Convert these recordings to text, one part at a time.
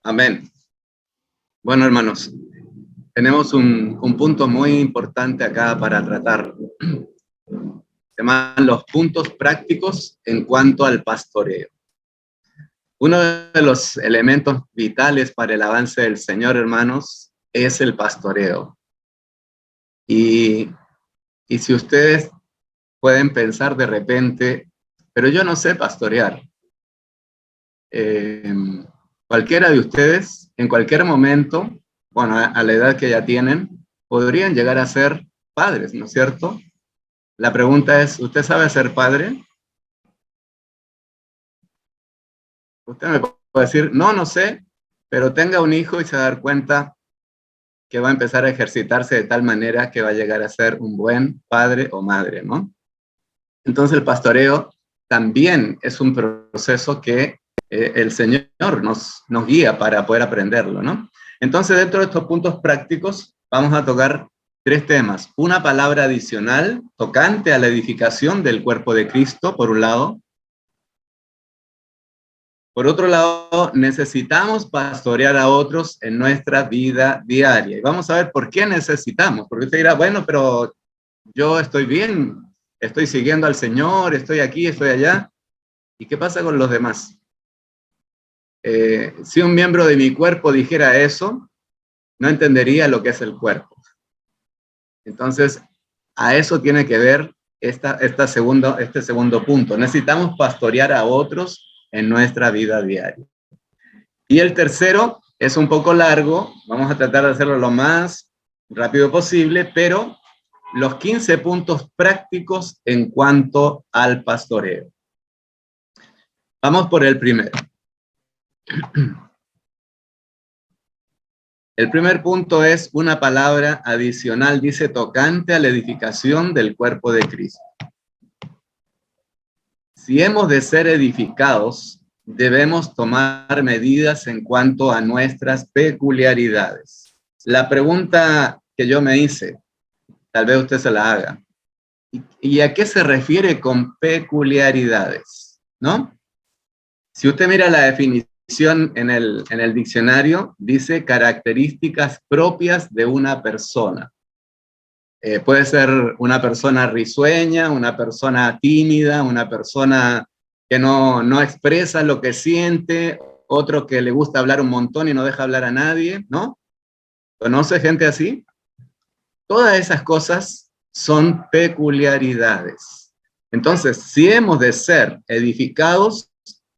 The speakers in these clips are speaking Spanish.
Amén. Bueno, hermanos, tenemos un punto muy importante acá para tratar. Se llaman los puntos prácticos en cuanto al pastoreo. Uno de los elementos vitales para el avance del Señor, hermanos, es el pastoreo. Y si ustedes pueden pensar de repente, pero yo no sé pastorear. Cualquiera de ustedes, en cualquier momento, bueno, a la edad que ya tienen, podrían llegar a ser padres, ¿no es cierto? La pregunta es, ¿usted sabe ser padre? Usted me puede decir, no sé, pero tenga un hijo y se va a dar cuenta que va a empezar a ejercitarse de tal manera que va a llegar a ser un buen padre o madre, ¿no? Entonces el pastoreo también es un proceso que el Señor nos guía para poder aprenderlo, ¿no? Entonces, dentro de estos puntos prácticos, vamos a tocar 3 temas. Una palabra adicional tocante a la edificación del cuerpo de Cristo, por un lado. Por otro lado, necesitamos pastorear a otros en nuestra vida diaria. Y vamos a ver por qué necesitamos. Porque usted dirá, bueno, pero yo estoy bien, estoy siguiendo al Señor, estoy aquí, estoy allá. ¿Y qué pasa con los demás? Si un miembro de mi cuerpo dijera eso, no entendería lo que es el cuerpo. Entonces, a eso tiene que ver este segundo punto. Necesitamos pastorear a otros en nuestra vida diaria. Y el tercero es un poco largo, vamos a tratar de hacerlo lo más rápido posible, pero los 15 puntos prácticos en cuanto al pastoreo. Vamos por el primero. El primer punto es una palabra adicional, dice tocante a la edificación del cuerpo de Cristo. Si hemos de ser edificados, debemos tomar medidas en cuanto a nuestras peculiaridades. La pregunta que yo me hice, tal vez usted se la haga. ¿Y a qué se refiere con peculiaridades? ¿No? Si usted mira la definición en el diccionario, dice características propias de una persona. Puede ser una persona risueña, una persona tímida, una persona que no expresa lo que siente, otro que le gusta hablar un montón y no deja hablar a nadie, ¿no? ¿Conoce gente así? Todas esas cosas son peculiaridades. Entonces, si hemos de ser edificados,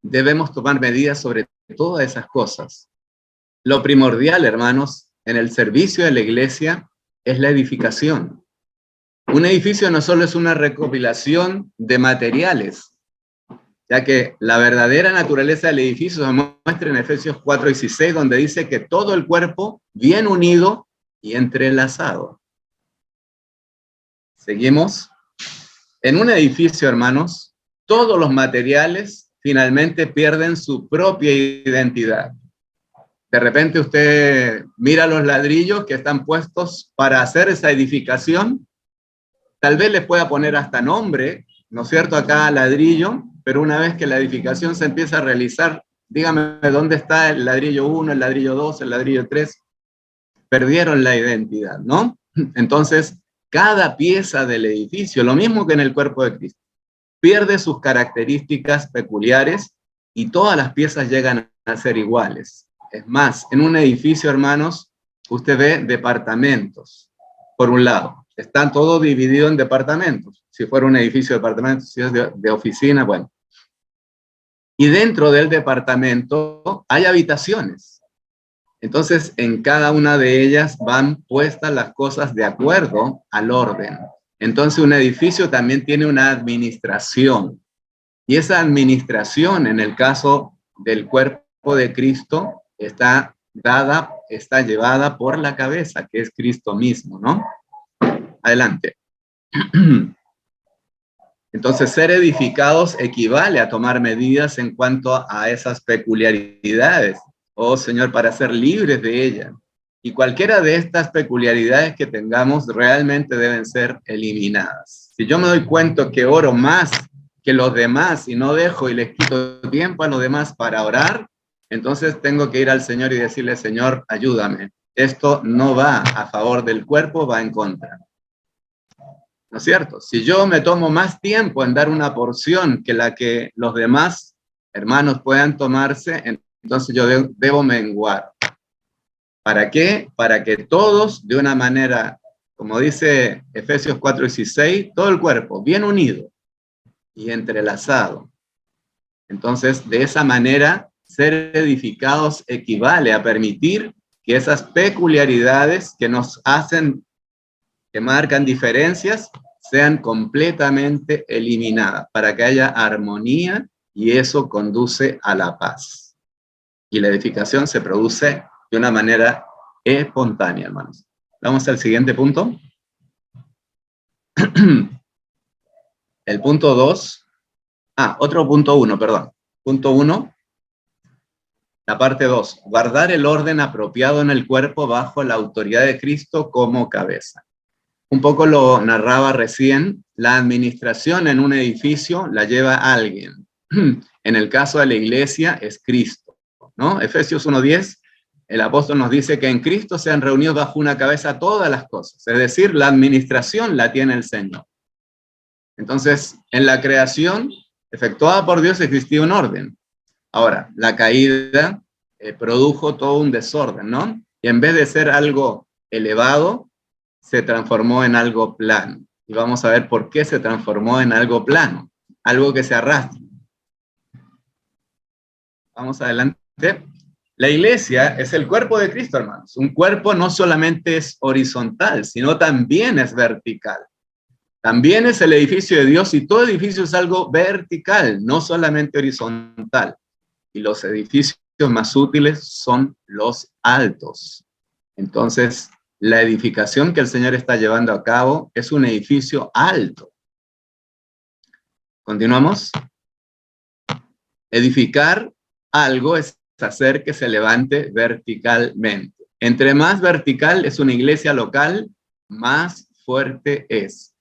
debemos tomar medidas sobre todas esas cosas. Lo primordial, hermanos, en el servicio de la iglesia es la edificación. Un edificio no solo es una recopilación de materiales, ya que la verdadera naturaleza del edificio se muestra en Efesios 4:16, donde dice que todo el cuerpo bien unido y entrelazado. Seguimos. En un edificio, hermanos, todos los materiales finalmente pierden su propia identidad. De repente usted mira los ladrillos que están puestos para hacer esa edificación. Tal vez le pueda poner hasta nombre, ¿no es cierto? Acá ladrillo, pero una vez que la edificación se empieza a realizar, dígame dónde está el ladrillo 1, el ladrillo 2, el ladrillo 3. Perdieron la identidad, ¿no? Entonces, cada pieza del edificio, lo mismo que en el cuerpo de Cristo, pierde sus características peculiares y todas las piezas llegan a ser iguales. Es más, en un edificio, hermanos, usted ve departamentos, por un lado. Están todos divididos en departamentos. Si fuera un edificio de departamentos, si es de oficina, bueno. Y dentro del departamento hay habitaciones. Entonces, en cada una de ellas van puestas las cosas de acuerdo al orden. Entonces, un edificio también tiene una administración. Y esa administración, en el caso del cuerpo de Cristo, está llevada por la cabeza, que es Cristo mismo, ¿no? Adelante. Entonces, ser edificados equivale a tomar medidas en cuanto a esas peculiaridades. Oh, Señor, para ser libres de ellas. Y cualquiera de estas peculiaridades que tengamos realmente deben ser eliminadas. Si yo me doy cuenta que oro más que los demás y no dejo y les quito tiempo a los demás para orar, entonces tengo que ir al Señor y decirle, Señor, ayúdame. Esto no va a favor del cuerpo, va en contra. ¿No es cierto? Si yo me tomo más tiempo en dar una porción que la que los demás hermanos puedan tomarse, entonces yo debo menguar. ¿Para qué? Para que todos, de una manera, como dice Efesios 4:16, todo el cuerpo bien unido y entrelazado. Entonces, de esa manera, ser edificados equivale a permitir que esas peculiaridades que nos hacen, que marcan diferencias, sean completamente eliminadas, para que haya armonía, y eso conduce a la paz. Y la edificación se produce de una manera espontánea, hermanos. Vamos al siguiente punto. El punto 2. Otro punto 1, perdón. Punto 1, la parte 2. Guardar el orden apropiado en el cuerpo bajo la autoridad de Cristo como cabeza. Un poco lo narraba recién, la administración en un edificio la lleva alguien. En el caso de la iglesia es Cristo, ¿no? Efesios 1:10, el apóstol nos dice que en Cristo se han reunido bajo una cabeza todas las cosas, es decir, la administración la tiene el Señor. Entonces, en la creación efectuada por Dios existía un orden. Ahora, la caída produjo todo un desorden, ¿no? Y en vez de ser algo elevado, se transformó en algo plano. Y vamos a ver por qué se transformó en algo plano, algo que se arrastra. Vamos adelante. La iglesia es el cuerpo de Cristo, hermanos. Un cuerpo no solamente es horizontal, sino también es vertical. También es el edificio de Dios, y todo edificio es algo vertical, no solamente horizontal. Y los edificios más útiles son los altos. Entonces, la edificación que el Señor está llevando a cabo es un edificio alto. ¿Continuamos? Edificar algo es hacer que se levante verticalmente. Entre más vertical es una iglesia local, más fuerte es.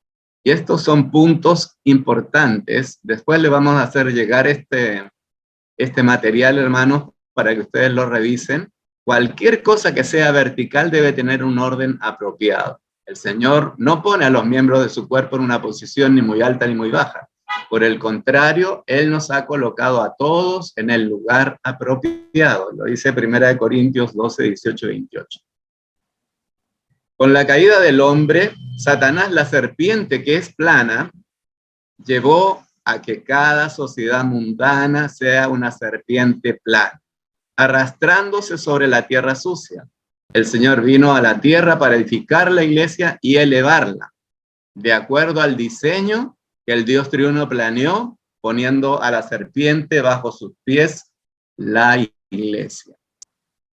Y estos son puntos importantes. Después le vamos a hacer llegar este material, hermanos, para que ustedes lo revisen. Cualquier cosa que sea vertical debe tener un orden apropiado. El Señor no pone a los miembros de su cuerpo en una posición ni muy alta ni muy baja. Por el contrario, Él nos ha colocado a todos en el lugar apropiado. Lo dice 1 Corintios 12, 18 y 28. Con la caída del hombre, Satanás, la serpiente que es plana, llevó a que cada sociedad mundana sea una serpiente plana, arrastrándose sobre la tierra sucia. El Señor vino a la tierra para edificar la iglesia y elevarla, de acuerdo al diseño que el Dios triuno planeó, poniendo a la serpiente bajo sus pies, la iglesia.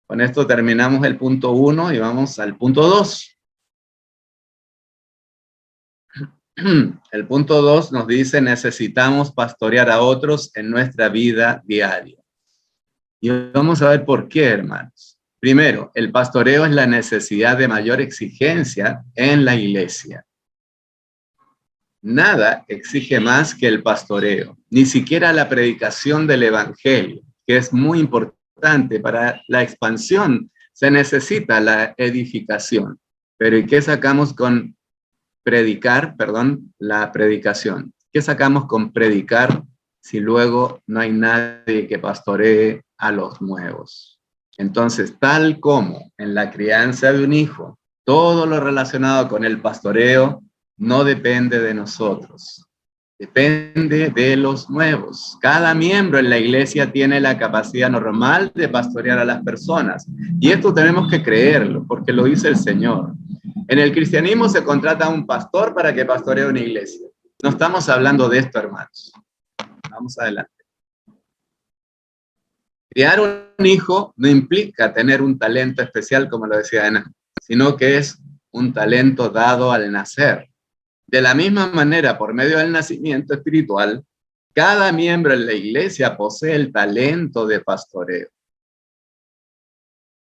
Con esto terminamos el punto 1 y vamos al punto 2. El punto 2 nos dice: necesitamos pastorear a otros en nuestra vida diaria. Y vamos a ver por qué, hermanos. Primero, el pastoreo es la necesidad de mayor exigencia en la iglesia. Nada exige más que el pastoreo, ni siquiera la predicación del evangelio, que es muy importante para la expansión. Se necesita la edificación. Pero ¿y qué sacamos con predicar, la predicación? ¿Qué sacamos con predicar si luego no hay nadie que pastoree a los nuevos? Entonces, tal como en la crianza de un hijo, todo lo relacionado con el pastoreo no depende de nosotros, depende de los nuevos. Cada miembro en la iglesia tiene la capacidad normal de pastorear a las personas, y esto tenemos que creerlo, porque lo dice el Señor. En el cristianismo se contrata a un pastor para que pastoree una iglesia. No estamos hablando de esto, hermanos. Vamos adelante. Criar un hijo no implica tener un talento especial, como lo decía Ana, sino que es un talento dado al nacer. De la misma manera, por medio del nacimiento espiritual, cada miembro en la iglesia posee el talento de pastoreo.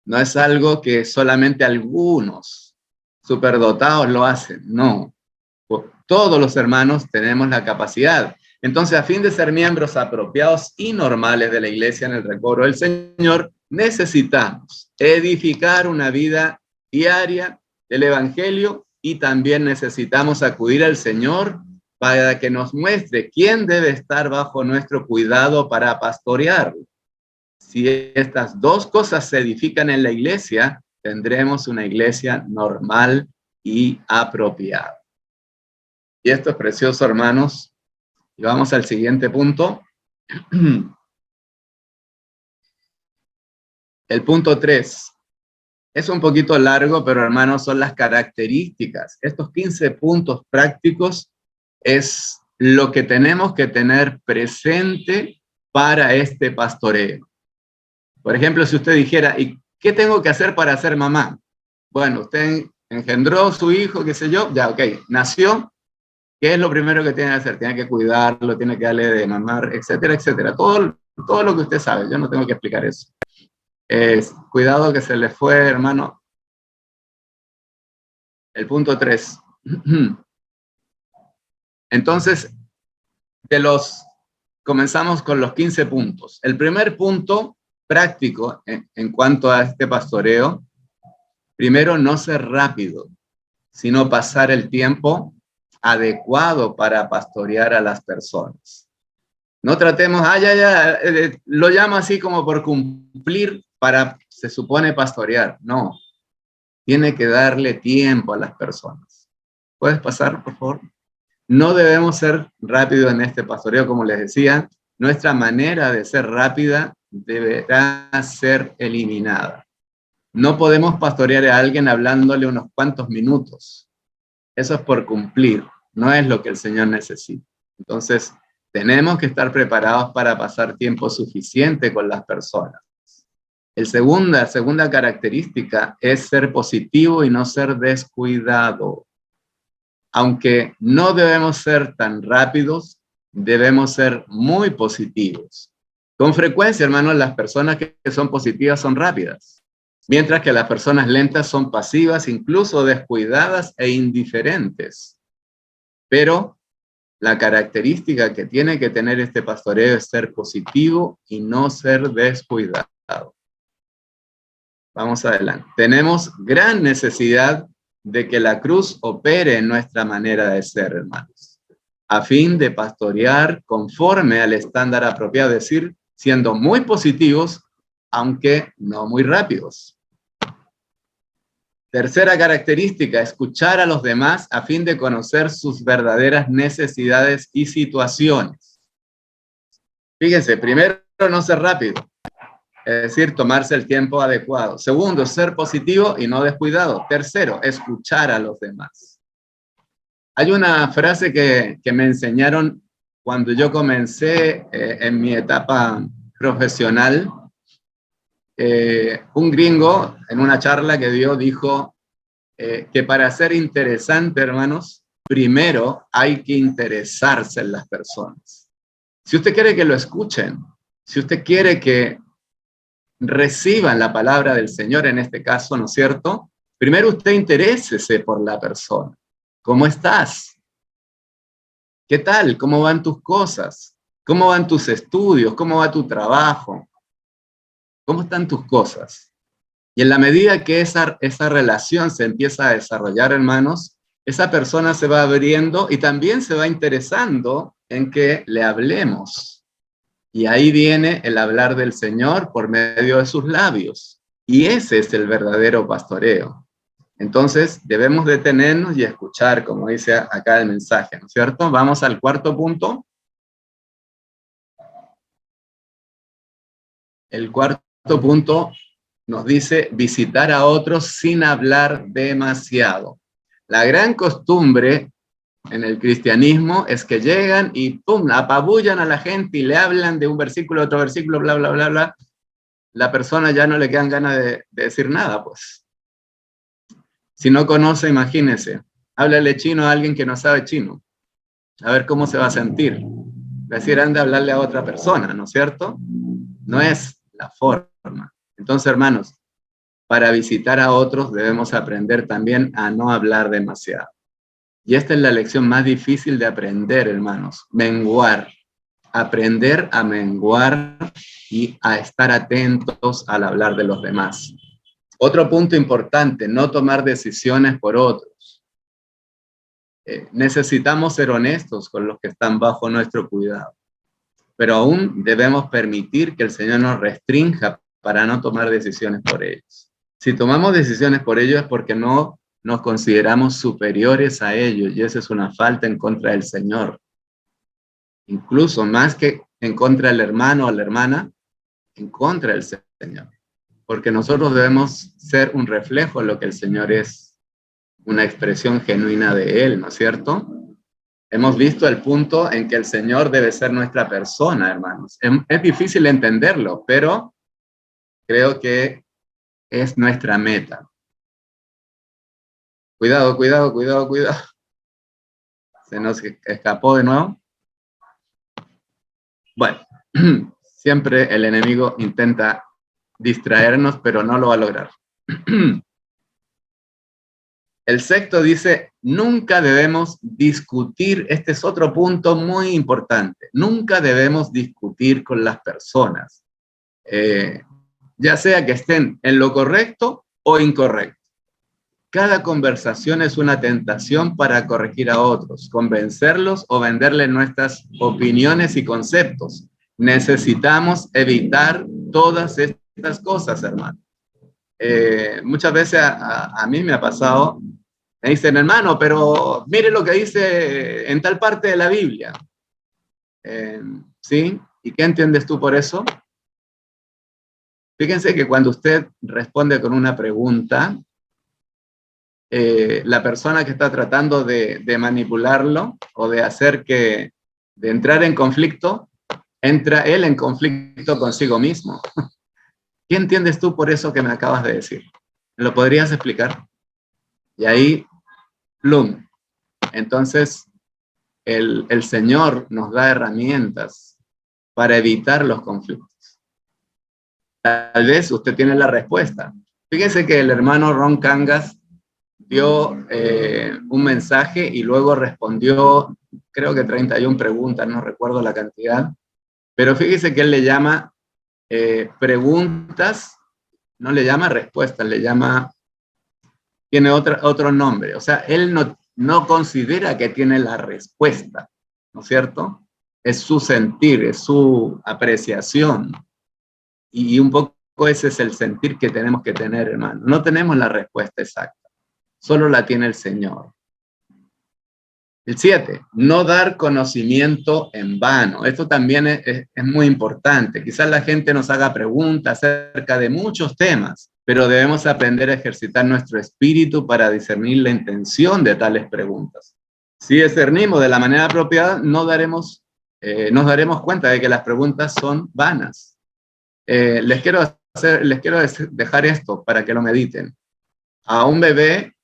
No es algo que solamente algunos superdotados lo hacen, no. Todos los hermanos tenemos la capacidad. Entonces, a fin de ser miembros apropiados y normales de la iglesia en el recobro del Señor, necesitamos edificar una vida diaria del Evangelio y también necesitamos acudir al Señor para que nos muestre quién debe estar bajo nuestro cuidado para pastorearlo. Si estas dos cosas se edifican en la iglesia, tendremos una iglesia normal y apropiada. Y esto es precioso, hermanos. Y vamos al siguiente punto. El punto 3. Es un poquito largo, pero hermanos, son las características. Estos 15 puntos prácticos es lo que tenemos que tener presente para este pastoreo. Por ejemplo, si usted dijera, ¿y qué tengo que hacer para ser mamá? Bueno, usted engendró su hijo, qué sé yo, ya, ok, nació. ¿Qué es lo primero que tiene que hacer? Tiene que cuidarlo, tiene que darle de mamar, etcétera, etcétera. Todo lo que usted sabe, yo no tengo que explicar eso. Cuidado que se le fue, hermano. El punto 3. Entonces, comenzamos con los 15 puntos. El primer punto práctico en cuanto a este pastoreo, primero, no ser rápido, sino pasar el tiempo adecuado para pastorear a las personas. No tratemos, lo llamo así como por cumplir se supone pastorear. No, tiene que darle tiempo a las personas. ¿Puedes pasar, por favor? No debemos ser rápidos en este pastoreo, como les decía. Nuestra manera de ser rápida deberá ser eliminada. No podemos pastorear a alguien hablándole unos cuantos minutos. Eso es por cumplir, no es lo que el Señor necesita. Entonces, tenemos que estar preparados para pasar tiempo suficiente con las personas. La segunda característica es ser positivo y no ser descuidado. Aunque no debemos ser tan rápidos, debemos ser muy positivos. Con frecuencia, hermanos, las personas que son positivas son rápidas, mientras que las personas lentas son pasivas, incluso descuidadas e indiferentes. Pero la característica que tiene que tener este pastoreo es ser positivo y no ser descuidado. Vamos adelante. Tenemos gran necesidad de que la cruz opere en nuestra manera de ser, hermanos, a fin de pastorear conforme al estándar apropiado, es decir, siendo muy positivos, aunque no muy rápidos. Tercera característica, escuchar a los demás a fin de conocer sus verdaderas necesidades y situaciones. Fíjense, primero, no ser rápido, es decir, tomarse el tiempo adecuado. Segundo, ser positivo y no descuidado. Tercero, escuchar a los demás. Hay una frase que me enseñaron cuando yo comencé en mi etapa profesional. Un gringo, en una charla que dio, dijo que para ser interesante, hermanos, primero hay que interesarse en las personas. Si usted quiere que lo escuchen, si usted quiere que reciban la palabra del Señor en este caso, ¿no es cierto? Primero usted interésese por la persona. ¿Cómo estás? ¿Qué tal? ¿Cómo van tus cosas? ¿Cómo van tus estudios? ¿Cómo va tu trabajo? ¿Cómo están tus cosas? Y en la medida que esa relación se empieza a desarrollar, hermanos, esa persona se va abriendo y también se va interesando en que le hablemos. Y ahí viene el hablar del Señor por medio de sus labios. Y ese es el verdadero pastoreo. Entonces, debemos detenernos y escuchar, como dice acá el mensaje, ¿no es cierto? Vamos al cuarto punto. El cuarto punto nos dice visitar a otros sin hablar demasiado. La gran costumbre en el cristianismo es que llegan y ¡pum!, apabullan a la gente y le hablan de un versículo, otro versículo, bla, bla, bla, bla. La persona ya no le quedan ganas de decir nada, pues. Si no conoce, imagínese, háblale chino a alguien que no sabe chino. A ver cómo se va a sentir. Decir, anda a hablarle a otra persona, ¿no es cierto? No es la forma. Entonces, hermanos, para visitar a otros debemos aprender también a no hablar demasiado. Y esta es la lección más difícil de aprender, hermanos. Menguar. Aprender a menguar y a estar atentos al hablar de los demás. Otro punto importante, no tomar decisiones por otros. Necesitamos ser honestos con los que están bajo nuestro cuidado, pero aún debemos permitir que el Señor nos restrinja para no tomar decisiones por ellos. Si tomamos decisiones por ellos es porque no nos consideramos superiores a ellos, y esa es una falta en contra del Señor. Incluso más que en contra del hermano o la hermana, en contra del Señor. Porque nosotros debemos ser un reflejo de lo que el Señor es, una expresión genuina de Él, ¿no es cierto? Hemos visto el punto en que el Señor debe ser nuestra persona, hermanos. Es difícil entenderlo, pero creo que es nuestra meta. Cuidado, cuidado, cuidado, cuidado. Se nos escapó de nuevo. Bueno, siempre el enemigo intenta distraernos, pero no lo va a lograr. El sexto dice, nunca debemos discutir, este es otro punto muy importante, nunca debemos discutir con las personas, ya sea que estén en lo correcto o incorrecto. Cada conversación es una tentación para corregir a otros, convencerlos o venderles nuestras opiniones y conceptos. Necesitamos evitar todas estas cosas, hermano. Muchas veces a mí me ha pasado, me dicen, hermano, pero mire lo que dice en tal parte de la Biblia. ¿Sí? ¿Y qué entiendes tú por eso? Fíjense que cuando usted responde con una pregunta, la persona que está tratando de manipularlo o de hacer de entrar en conflicto, entra él en conflicto consigo mismo. ¿Qué entiendes tú por eso que me acabas de decir? ¿Me lo podrías explicar? Y ahí, plum. Entonces, el Señor nos da herramientas para evitar los conflictos. Tal vez usted tiene la respuesta. Fíjese que el hermano Ron Cangas dio un mensaje y luego respondió, creo que 31 preguntas, no recuerdo la cantidad, pero fíjese que él le llama preguntas, no le llama respuestas, le llama, tiene otro nombre, o sea, él no considera que tiene la respuesta, ¿no es cierto? Es su sentir, es su apreciación, y un poco ese es el sentir que tenemos que tener, hermano. No tenemos la respuesta exacta. Solo la tiene el Señor. El 7, no dar conocimiento en vano. Esto también es muy importante. Quizás la gente nos haga preguntas acerca de muchos temas, pero debemos aprender a ejercitar nuestro espíritu para discernir la intención de tales preguntas. Si discernimos de la manera apropiada, nos daremos cuenta de que las preguntas son vanas. Les quiero dejar esto para que lo mediten. A un bebé,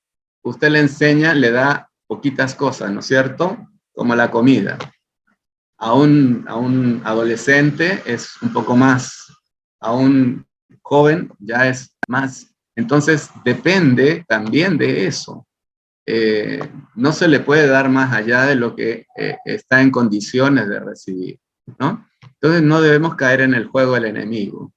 usted le enseña, le da poquitas cosas, ¿no es cierto? Como la comida. A un adolescente es un poco más, a un joven ya es más. Entonces, depende también de eso. No se le puede dar más allá de lo que está en condiciones de recibir, ¿no? Entonces, no debemos caer en el juego del enemigo.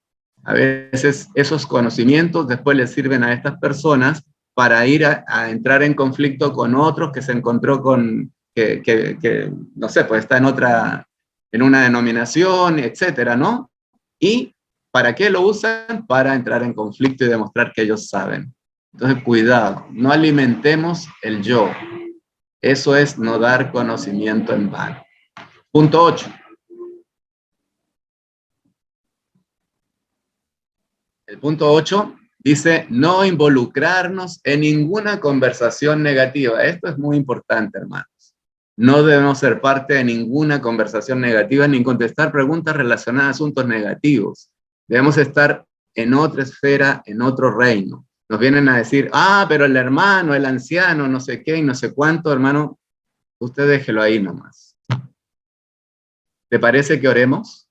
A veces esos conocimientos después les sirven a estas personas para ir a entrar en conflicto con otros que se encontró con, que no sé, pues está en una denominación, etcétera, ¿no? ¿Y para qué lo usan? Para entrar en conflicto y demostrar que ellos saben. Entonces, cuidado, no alimentemos el yo. Eso es no dar conocimiento en vano. Punto 8. El punto 8 dice, no involucrarnos en ninguna conversación negativa. Esto es muy importante, hermanos. No debemos ser parte de ninguna conversación negativa ni contestar preguntas relacionadas a asuntos negativos. Debemos estar en otra esfera, en otro reino. Nos vienen a decir, pero el hermano, el anciano, no sé qué y no sé cuánto, hermano, usted déjelo ahí nomás. ¿Te parece que oremos?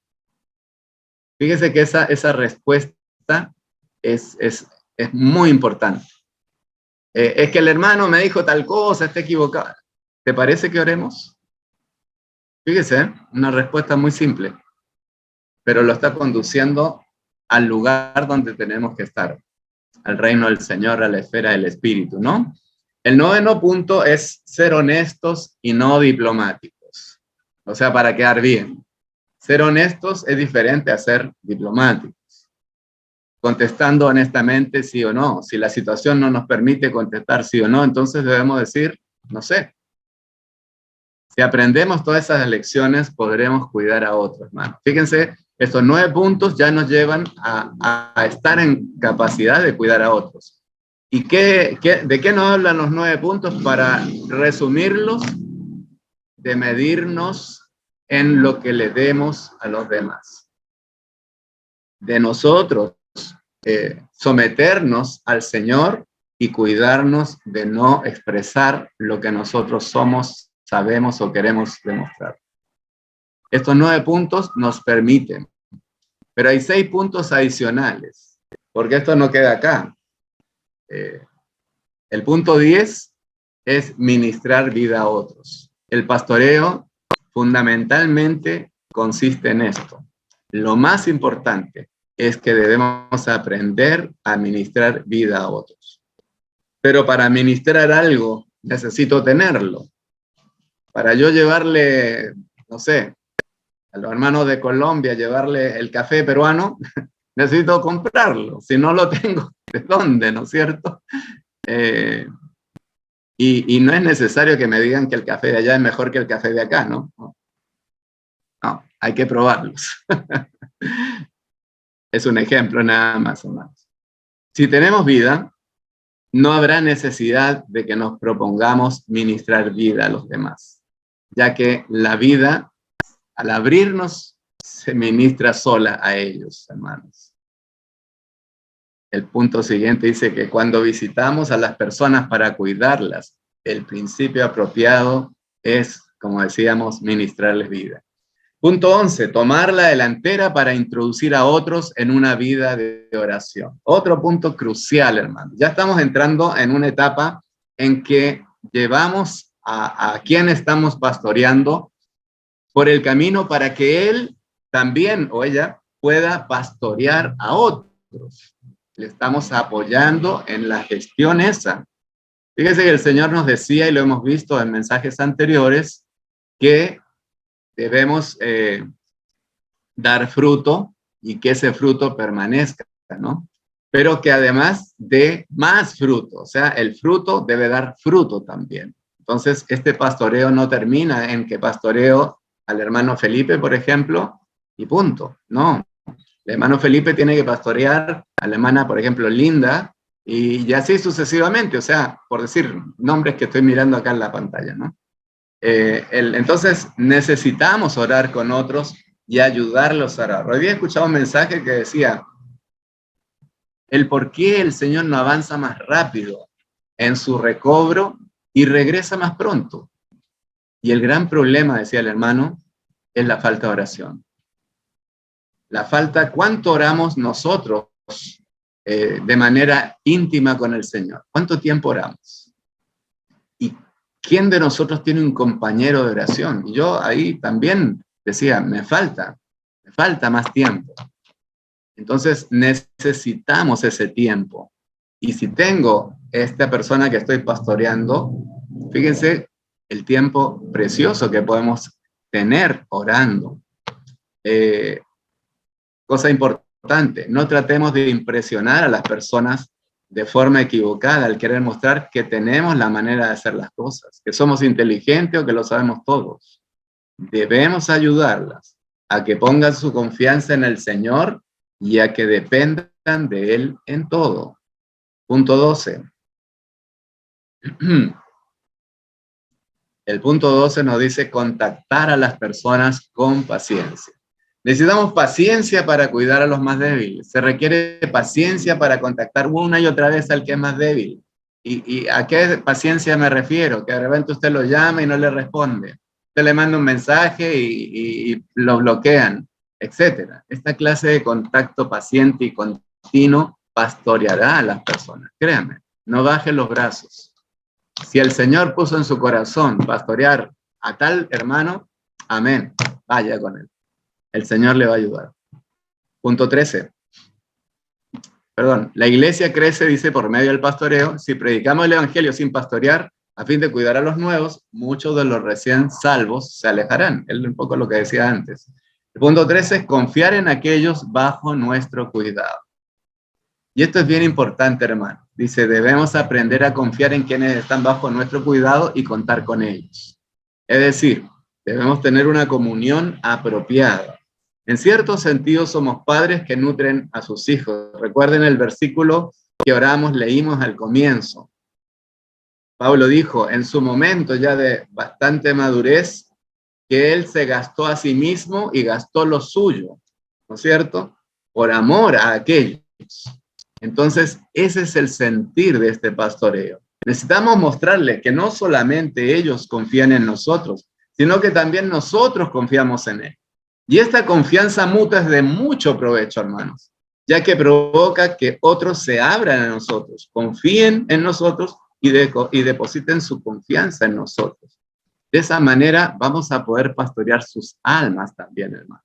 Fíjese que esa respuesta es muy importante. Es que el hermano me dijo tal cosa, está equivocado. ¿Te parece que oremos? Fíjese, una respuesta muy simple, pero lo está conduciendo al lugar donde tenemos que estar, al reino del Señor, a la esfera del Espíritu, ¿no? El noveno punto es ser honestos y no diplomáticos. O sea, para quedar bien. Ser honestos es diferente a ser diplomáticos. Contestando honestamente sí o no. Si la situación no nos permite contestar sí o no, entonces debemos decir, no sé. Si aprendemos todas esas lecciones, podremos cuidar a otros, hermano. Fíjense, estos 9 puntos ya nos llevan a estar en capacidad de cuidar a otros. ¿Y de qué nos hablan los 9 puntos? Para resumirlos, de medirnos en lo que le demos a los demás. De nosotros someternos al Señor y cuidarnos de no expresar lo que nosotros somos, sabemos o queremos demostrar. Estos 9 puntos nos permiten, pero hay 6 puntos adicionales, porque esto no queda acá. El punto 10 es ministrar vida a otros. El pastoreo fundamentalmente consiste en esto. Lo más importante es que debemos aprender a ministrar vida a otros. Pero para ministrar algo necesito tenerlo. Para yo llevarle, no sé, a los hermanos de Colombia, llevarle el café peruano, necesito comprarlo. Si no lo tengo, ¿de dónde? ¿No es cierto? Y no es necesario que me digan que el café de allá es mejor que el café de acá, ¿no? No, hay que probarlos. Es un ejemplo nada más, hermanos. Si tenemos vida, no habrá necesidad de que nos propongamos ministrar vida a los demás, ya que la vida, al abrirnos, se ministra sola a ellos, hermanos. El punto siguiente dice que cuando visitamos a las personas para cuidarlas, el principio apropiado es, como decíamos, ministrarles vida. Punto 11, tomar la delantera para introducir a otros en una vida de oración. Otro punto crucial, hermano. Ya estamos entrando en una etapa en que llevamos a quien estamos pastoreando por el camino para que él también o ella pueda pastorear a otros. Le estamos apoyando en la gestión esa. Fíjese que el Señor nos decía, y lo hemos visto en mensajes anteriores, que debemos dar fruto y que ese fruto permanezca, ¿no? Pero que además dé más fruto, o sea, el fruto debe dar fruto también. Entonces, este pastoreo no termina en que pastoreo al hermano Felipe, por ejemplo, y punto. No, el hermano Felipe tiene que pastorear a la hermana, por ejemplo, Linda, y así sucesivamente, o sea, por decir nombres que estoy mirando acá en la pantalla, ¿no? Entonces necesitamos orar con otros y ayudarlos a orar. Hoy día he escuchado un mensaje que decía el por qué el Señor no avanza más rápido en su recobro y regresa más pronto. Y el gran problema, decía el hermano, es la falta de oración. La falta, ¿cuánto oramos nosotros de manera íntima con el Señor? ¿Cuánto tiempo oramos? ¿Y quién de nosotros tiene un compañero de oración? Y yo ahí también decía, me falta más tiempo. Entonces necesitamos ese tiempo. Y si tengo esta persona que estoy pastoreando, fíjense el tiempo precioso que podemos tener orando. Cosa importante, no tratemos de impresionar a las personas de forma equivocada al querer mostrar que tenemos la manera de hacer las cosas, que somos inteligentes o que lo sabemos todos. Debemos ayudarlas a que pongan su confianza en el Señor y a que dependan de Él en todo. Punto 12. El punto 12 nos dice contactar a las personas con paciencia. Necesitamos paciencia para cuidar a los más débiles. Se requiere paciencia para contactar una y otra vez al que es más débil. ¿Y a qué paciencia me refiero? Que de repente usted lo llama y no le responde. Usted le manda un mensaje y lo bloquean, etc. Esta clase de contacto paciente y continuo pastoreará a las personas. Créanme, no baje los brazos. Si el Señor puso en su corazón pastorear a tal hermano, amén, vaya con él. El Señor le va a ayudar. Punto 13. Perdón, la iglesia crece, dice, por medio del pastoreo. Si predicamos el evangelio sin pastorear, a fin de cuidar a los nuevos, muchos de los recién salvos se alejarán. Es un poco lo que decía antes. El punto 13 es confiar en aquellos bajo nuestro cuidado. Y esto es bien importante, hermano. Dice, debemos aprender a confiar en quienes están bajo nuestro cuidado y contar con ellos. Es decir, debemos tener una comunión apropiada. En cierto sentido, somos padres que nutren a sus hijos. Recuerden el versículo que leímos al comienzo. Pablo dijo, en su momento ya de bastante madurez, que él se gastó a sí mismo y gastó lo suyo, ¿no es cierto? Por amor a aquellos. Entonces, ese es el sentir de este pastoreo. Necesitamos mostrarles que no solamente ellos confían en nosotros, sino que también nosotros confiamos en él. Y esta confianza mutua es de mucho provecho, hermanos, ya que provoca que otros se abran a nosotros, confíen en nosotros y depositen su confianza en nosotros. De esa manera vamos a poder pastorear sus almas también, hermanos.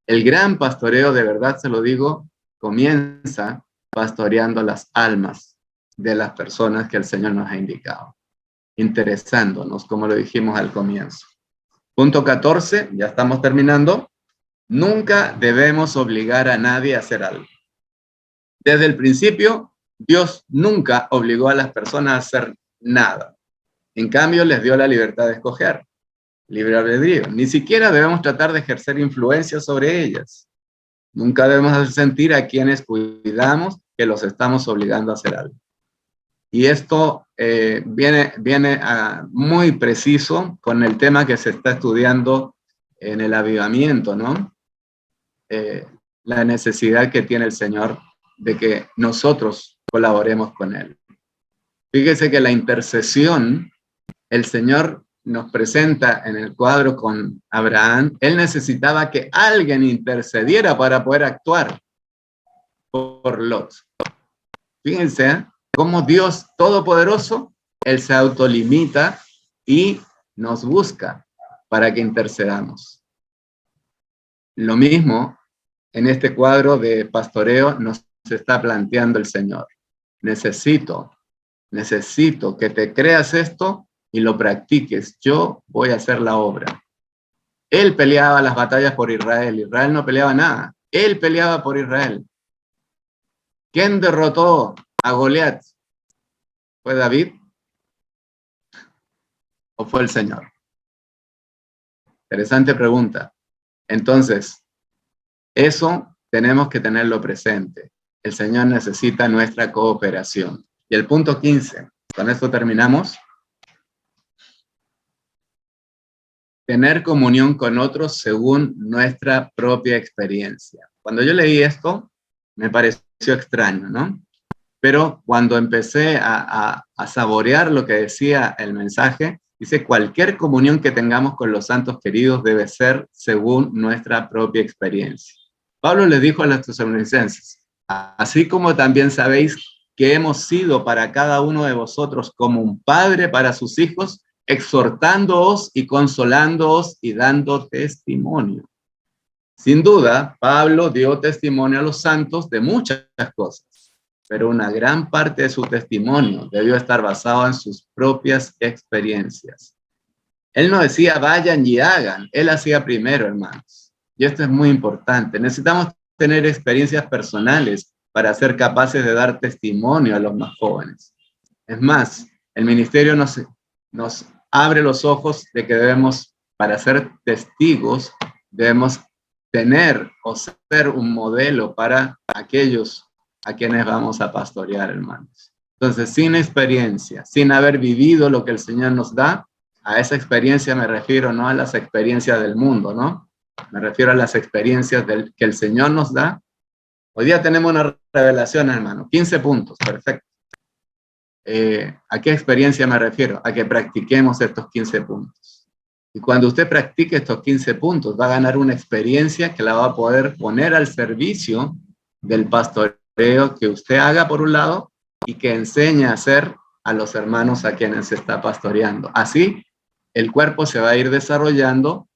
El gran pastoreo, de verdad se lo digo, comienza pastoreando las almas de las personas que el Señor nos ha indicado, interesándonos, como lo dijimos al comienzo. Punto 14, ya estamos terminando. Nunca debemos obligar a nadie a hacer algo. Desde el principio, Dios nunca obligó a las personas a hacer nada. En cambio, les dio la libertad de escoger, libre albedrío. Ni siquiera debemos tratar de ejercer influencia sobre ellas. Nunca debemos hacer sentir a quienes cuidamos que los estamos obligando a hacer algo. Y esto viene muy preciso con el tema que se está estudiando en el avivamiento, ¿no? La necesidad que tiene el Señor de que nosotros colaboremos con Él. Fíjese que la intercesión, el Señor nos presenta en el cuadro con Abraham, Él necesitaba que alguien intercediera para poder actuar por Lot. Fíjense cómo Dios Todopoderoso, Él se autolimita y nos busca para que intercedamos. Lo mismo en este cuadro de pastoreo nos está planteando el Señor. Necesito que te creas esto y lo practiques. Yo voy a hacer la obra. Él peleaba las batallas por Israel. Israel no peleaba nada. Él peleaba por Israel. ¿Quién derrotó a Goliat? ¿Fue David? ¿O fue el Señor? Interesante pregunta. Entonces, eso tenemos que tenerlo presente. El Señor necesita nuestra cooperación. Y el punto 15, con esto terminamos. Tener comunión con otros según nuestra propia experiencia. Cuando yo leí esto, me pareció extraño, ¿no? Pero cuando empecé a saborear lo que decía el mensaje, dice, cualquier comunión que tengamos con los santos queridos debe ser según nuestra propia experiencia. Pablo le dijo a los tesalonicenses, así como también sabéis que hemos sido para cada uno de vosotros como un padre para sus hijos, exhortándoos y consolándoos y dando testimonio. Sin duda, Pablo dio testimonio a los santos de muchas cosas, pero una gran parte de su testimonio debió estar basado en sus propias experiencias. Él no decía vayan y hagan, él hacía primero, hermanos. Y esto es muy importante. Necesitamos tener experiencias personales para ser capaces de dar testimonio a los más jóvenes. Es más, el ministerio nos abre los ojos de que debemos, para ser testigos, debemos tener o ser un modelo para aquellos a quienes vamos a pastorear, hermanos. Entonces, sin experiencia, sin haber vivido lo que el Señor nos da, a esa experiencia me refiero, no a las experiencias del mundo, ¿no? Me refiero a las experiencias que el Señor nos da. Hoy día tenemos una revelación, hermano, 15 puntos, perfecto. ¿A qué experiencia me refiero? A que practiquemos estos 15 puntos. Y cuando usted practique estos 15 puntos, va a ganar una experiencia que la va a poder poner al servicio del pastoreo que usted haga por un lado y que enseñe a hacer a los hermanos a quienes se está pastoreando. Así, el cuerpo se va a ir desarrollando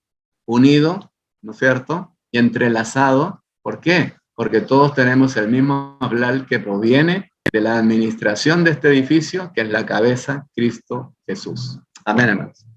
unido, ¿no es cierto? Y entrelazado. ¿Por qué? Porque todos tenemos el mismo hablar que proviene de la administración de este edificio, que es la cabeza, Cristo Jesús. Amén, hermanos.